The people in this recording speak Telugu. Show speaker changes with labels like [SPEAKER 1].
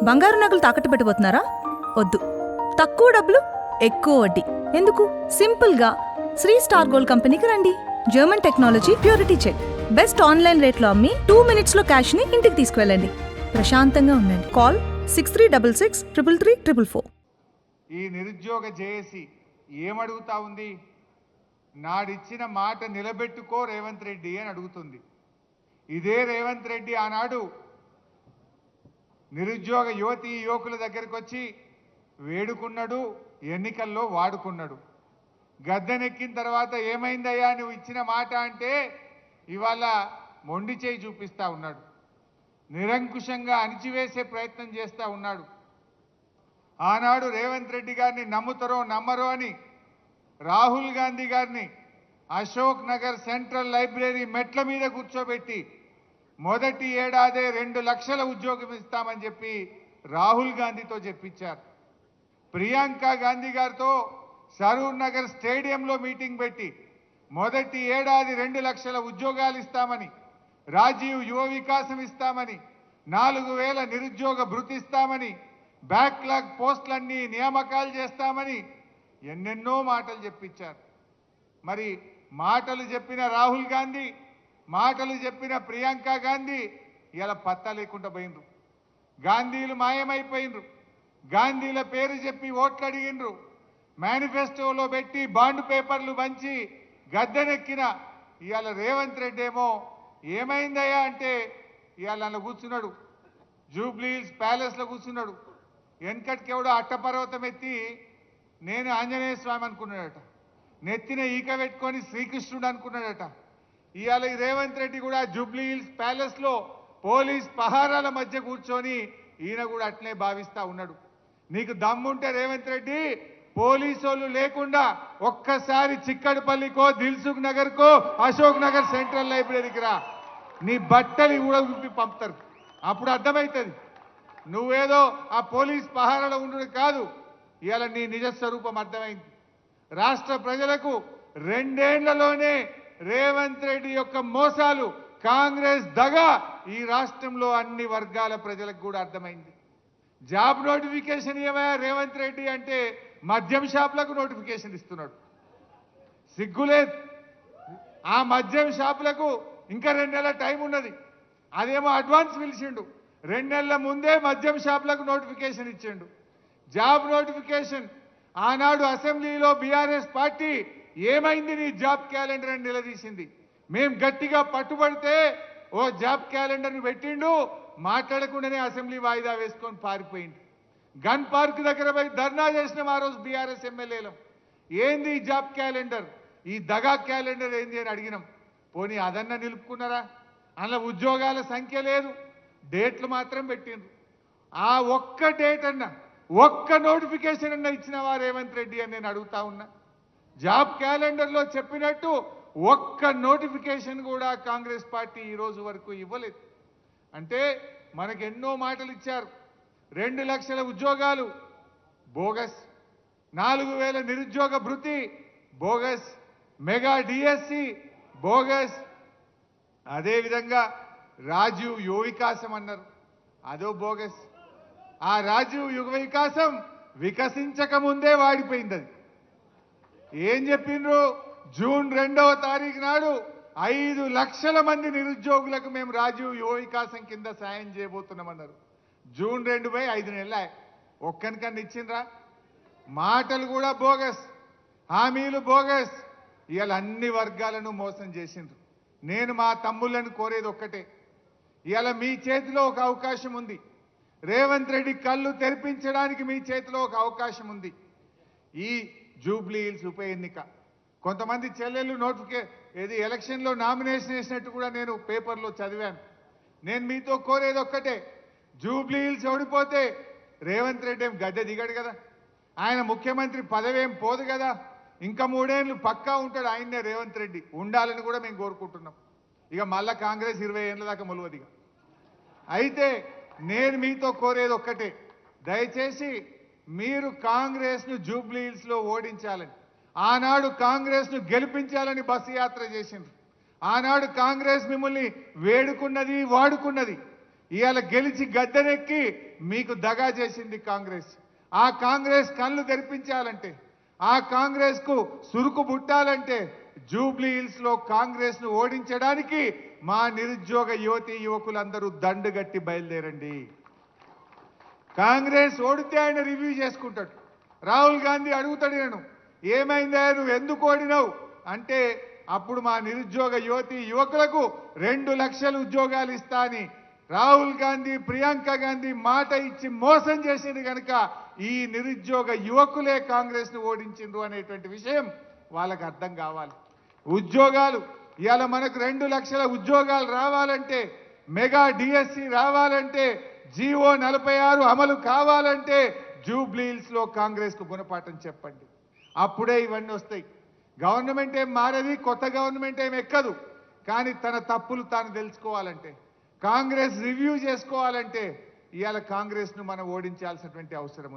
[SPEAKER 1] బంగారు నగలు తాకట్టు పెట్టబోతున్నారా? వద్దు. తక్కువ డబ్బులు, ఎక్కువ వడ్డీ. ఎందుకు? సింపుల్గా శ్రీ స్టార్ గోల్డ్ కంపెనీకి రండి. German technology, purity check. Best online రేట్లో అమ్మి 2 minutesలో క్యాష్ని ఇంటికి తీసుకువెళ్ళండి. ప్రశాంతంగా ఉండండి. కాల్ 6366
[SPEAKER 2] ఈ నిరుద్యోగ జేఏసీ ఏమడుగుతా ఉంది? నాడిచ్చిన మాట నిలబెట్టుకో రేవంత్ రెడ్డి అని అడుగుతుంది. ఇదే రేవంత్ రెడ్డి ఆనాడు నిరుద్యోగ యువతి యువకుల దగ్గరికి వచ్చి వేడుకున్నాడు, ఎన్నికల్లో వాడుకున్నాడు. గద్దెనెక్కిన తర్వాత ఏమైందయ్యా నువ్వు ఇచ్చిన మాట అంటే ఇవాళ మొండి చేయి చూపిస్తా ఉన్నాడు. నిరంకుశంగా అణిచివేసే ప్రయత్నం చేస్తూ ఉన్నాడు. ఆనాడు రేవంత్ రెడ్డి గారిని నమ్ముతారో నమ్మరో అని రాహుల్ గాంధీ గారిని అశోక్ నగర్ సెంట్రల్ లైబ్రరీ మెట్ల మీద కూర్చోబెట్టి మొదటి ఏడాదే 2 లక్షల ఉద్యోగం ఇస్తామని చెప్పి రాహుల్ గాంధీతో చెప్పించారు. ప్రియాంక గాంధీ గారితో సరూర్ నగర్ స్టేడియంలో మీటింగ్ పెట్టి మొదటి ఏడాది 2 లక్షల ఉద్యోగాలు ఇస్తామని, రాజీవ్ యువ వికాసం ఇస్తామని, 4000 నిరుద్యోగ భృతి ఇస్తామని, బ్యాక్లాగ్ పోస్టులన్నీ నియామకాలు చేస్తామని ఎన్నెన్నో మాటలు చెప్పించారు. మరి మాటలు చెప్పిన రాహుల్ గాంధీ, మాటలు చెప్పిన ప్రియాంక గాంధీ ఇలా పత్తా లేకుండా పోయినరు. గాంధీలు మాయమైపోయినరు. గాంధీల పేరు చెప్పి ఓట్లు అడిగినరు. మేనిఫెస్టోలో పెట్టి బాండ్ పేపర్లు పంచి గద్దెనెక్కిన ఇవాళ రేవంత్ రెడ్డి ఏమో ఏమైందయ్యా అంటే ఇవాళ అలా కూర్చున్నాడు, జూబ్లీ హిల్స్ ప్యాలెస్లో కూర్చున్నాడు. వెనకటికి ఎవడో అట్టపర్వతం ఎత్తి నేను ఆంజనేయ స్వామి అనుకున్నాడట, నెత్తిన ఈక పెట్టుకొని శ్రీకృష్ణుడు అనుకున్నాడట. ఇవాళ ఈ రేవంత్ రెడ్డి కూడా జూబ్లీ హిల్స్ ప్యాలెస్లో పోలీస్ పహారాల మధ్య కూర్చొని ఈయన కూడా అట్లే భావిస్తా ఉన్నాడు. నీకు దమ్ముంటే రేవంత్ రెడ్డి పోలీసు లేకుండా ఒక్కసారి చిక్కడపల్లికో, దిల్సుఖ్ నగర్కో, అశోక్ నగర్ సెంట్రల్ లైబ్రరీకి రా. నీ బట్టలు కూడా విప్పి పంపుతారు. అప్పుడు అర్థమవుతుంది నువ్వేదో ఆ పోలీస్ పహారాలో ఉండడు కాదు. ఇవాళ నీ నిజ స్వరూపం అర్థమైంది. రాష్ట్ర ప్రజలకు 2 ఏళ్లలోనే రేవంత్ రెడ్డి యొక్క మోసాలు, కాంగ్రెస్ దగ ఈ రాష్ట్రంలో అన్ని వర్గాల ప్రజలకు కూడా అర్థమైంది. జాబ్ నోటిఫికేషన్ ఏమయ్యా రేవంత్ రెడ్డి అంటే మద్యం షాపులకు నోటిఫికేషన్ ఇస్తున్నాడు. సిగ్గులేదు. ఆ మద్యం షాపులకు ఇంకా 2 నెలల టైం ఉన్నది. అదేమో అడ్వాన్స్ పిలిచిండు. 2 నెలల ముందే మద్యం షాపులకు నోటిఫికేషన్ ఇచ్చిండు. జాబ్ నోటిఫికేషన్ ఆనాడు అసెంబ్లీలో బీఆర్ఎస్ పార్టీ ఏమైంది నీ జాబ్ క్యాలెండర్ అని నిలదీసింది. మేం గట్టిగా పట్టుబడితే ఓ జాబ్ క్యాలెండర్ని పెట్టిండు, మాట్లాడకుండానే అసెంబ్లీ వాయిదా వేసుకొని పారిపోయిండు. గన్ పార్క్ దగ్గర పోయి ధర్నా చేసిన ఆ రోజు బీఆర్ఎస్ ఎమ్మెల్యేలం. ఏంది ఈ జాబ్ క్యాలెండర్, ఈ దగా క్యాలెండర్ ఏంది అని అడిగినాం. పోనీ అదన్నా నిలుపుకున్నారా? అందులో ఉద్యోగాల సంఖ్య లేదు, డేట్లు మాత్రం పెట్టిండ్రు. ఆ ఒక్క డేట్ అన్నా, ఒక్క నోటిఫికేషన్ అన్నా ఇచ్చినవా రేవంత్ రెడ్డి అని నేను అడుగుతా ఉన్నా. జాబ్ క్యాలెండర్లో చెప్పినట్టు ఒక్క నోటిఫికేషన్ కూడా కాంగ్రెస్ పార్టీ ఈ రోజు వరకు ఇవ్వలేదు. అంటే మనకు ఎన్నో మాటలు ఇచ్చారు. 2 లక్షల ఉద్యోగాలు బోగస్, 4000 నిరుద్యోగ భృతి బోగస్, మెగా డిఎస్సి బోగస్, అదేవిధంగా రాజీవ్ యువ వికాసం అన్నారు, అదో బోగస్. ఆ రాజీవ్ యువ వికాసం వికసించక ముందే వాడిపోయింది. అది ఏం చెప్పిండ్రు? జూన్ 2వ తారీఖు నాడు 5 లక్షల మంది నిరుద్యోగులకు మేము రాజీవ్ యువ వికాసం కింద సాయం చేయబోతున్నామన్నారు. జూన్ 2 పై 5 నెలలు ఒక్కనికన్నా ఇచ్చిండ్రా? మాటలు కూడా బోగస్, హామీలు బోగస్. ఇవాళ అన్ని వర్గాలను మోసం చేసిండ్రు. నేను మా తమ్ముళ్ళను కోరేది ఒక్కటే, ఇవాళ మీ చేతిలో ఒక అవకాశం ఉంది. రేవంత్ రెడ్డి కళ్ళు తెరిపించడానికి మీ చేతిలో ఒక అవకాశం ఉంది. ఈ జూబ్లీ హిల్స్ ఉప ఎన్నిక, కొంతమంది చెల్లెళ్ళు ఎలక్షన్లో నామినేషన్ వేసినట్టు కూడా నేను పేపర్లో చదివాను. నేను మీతో కోరేది ఒక్కటే, జూబ్లీ హిల్స్ ఓడిపోతే రేవంత్ రెడ్డి ఏం గద్దె దిగడు కదా, ఆయన ముఖ్యమంత్రి పదవి ఏం పోదు కదా, ఇంకా 3 ఏళ్ళు పక్కా ఉంటాడు ఆయన్నే రేవంత్ రెడ్డి, ఉండాలని కూడా మేము కోరుకుంటున్నాం. ఇక మళ్ళా కాంగ్రెస్ 20 ఏళ్ళ దాకా మొలవదిగా. అయితే నేను మీతో కోరేది ఒక్కటే, దయచేసి మీరు కాంగ్రెస్ను జూబ్లీ హిల్స్లో ఓడించాలని, ఆనాడు కాంగ్రెస్ను గెలిపించాలని బస్సు యాత్ర చేసిండ్రు. ఆనాడు కాంగ్రెస్ మిమ్మల్ని వేడుకున్నది, వాడుకున్నది. ఇవాళ గెలిచి గద్దెనెక్కి మీకు దగా చేసింది కాంగ్రెస్. ఆ కాంగ్రెస్ కళ్ళు తెరిపించాలంటే, ఆ కాంగ్రెస్కు సురుకు బుట్టాలంటే జూబ్లీ హిల్స్ లో కాంగ్రెస్ ను ఓడించడానికి మా నిరుద్యోగ యువతి యువకులందరూ దండుగట్టి బయలుదేరండి. కాంగ్రెస్ ఓడితే ఆయన రివ్యూ చేసుకుంటాడు. రాహుల్ గాంధీ అడుగుతాడు, నేను ఏమైందా నువ్వు ఎందుకు ఓడినావు అంటే అప్పుడు మా నిరుద్యోగ యువతి యువకులకు 2 లక్షల ఉద్యోగాలు ఇస్తా అని రాహుల్ గాంధీ ప్రియాంక గాంధీ మాట ఇచ్చి మోసం చేసింది కనుక ఈ నిరుద్యోగ యువకులే కాంగ్రెస్ ను ఓడించిండ్రు అనేటువంటి విషయం వాళ్ళకి అర్థం కావాలి. ఉద్యోగాలు ఇవాళ మనకు 2 లక్షల ఉద్యోగాలు రావాలంటే, మెగా డిఎస్సి రావాలంటే, జీవో 46 అమలు కావాలంటే జూబ్లీ హిల్స్ లో కాంగ్రెస్ కు గుణపాఠం చెప్పండి. అప్పుడే ఇవన్నీ వస్తాయి. గవర్నమెంట్ ఏం మారది, కొత్త గవర్నమెంట్ ఏం ఎక్కదు. కానీ తన తప్పులు తాను తెలుసుకోవాలంటే, కాంగ్రెస్ రివ్యూ చేసుకోవాలంటే ఇవాళ కాంగ్రెస్ ను మనం ఓడించాల్సినటువంటి అవసరం ఉంది.